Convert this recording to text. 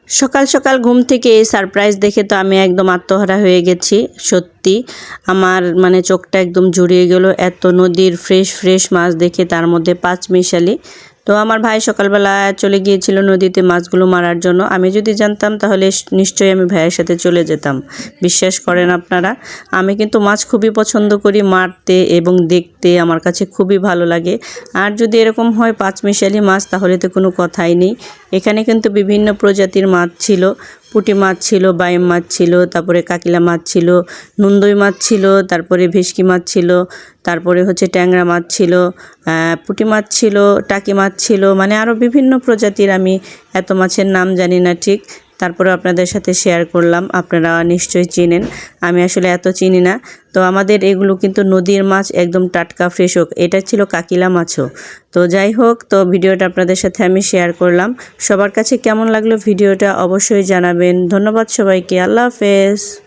সকাল সকাল ঘুম থেকে এই সারপ্রাইজ দেখে তো আমি একদম আত্মহারা হয়ে গেছি। সত্যি আমার মানে চোখটা একদম জুড়িয়ে গেল এত নদীর ফ্রেশ ফ্রেশ মাছ দেখে, তার মধ্যে পাঁচমিশালি। তো আমার ভাই সকালবেলা চলে গিয়েছিল নদীতে মাছগুলো মারার জন্য। আমি যদি জানতাম তাহলে নিশ্চয়ই আমি ভাইয়ের সাথে চলে যেতাম। বিশ্বাস করেন আপনারা, আমি কিন্তু মাছ খুবই পছন্দ করি, মারতে এবং দেখতে আমার কাছে খুবই ভালো লাগে। আর যদি এরকম হয় পাঁচমিশালি মাছ তাহলে তো কোনো কথাই নেই। এখানে কিন্তু বিভিন্ন প্রজাতির মাছ ছিল, পুঁটি মাছ ছিল, বাইম মাছ ছিল, তারপরে কাকিলা মাছ ছিল, নুন্দই মাছ ছিল, তারপরে ভেশকি মাছ ছিল, তারপরে হচ্ছে ট্যাংরা মাছ ছিল, পুঁটি মাছ ছিল, টাকি মাছ ছিল, মানে আরও বিভিন্ন প্রজাতির, আমি এত মাছের নাম জানি না ঠিক। তারপরে আপনাদের সাথে শেয়ার করলাম, আপনারা নিশ্চয়ই চিনেন, আমি আসলে এত চিনি না। তো আমাদের এগুলো কিন্তু নদীর মাছ, একদম টাটকা ফ্রেশ হোক। এটা ছিল কাকিলা মাছও। তো যাই হোক, তো ভিডিওটা আপনাদের সাথে আমি শেয়ার করলাম। সবার কাছে কেমন লাগলো ভিডিওটা অবশ্যই জানাবেন। ধন্যবাদ সবাইকে, আল্লাহ হাফেজ।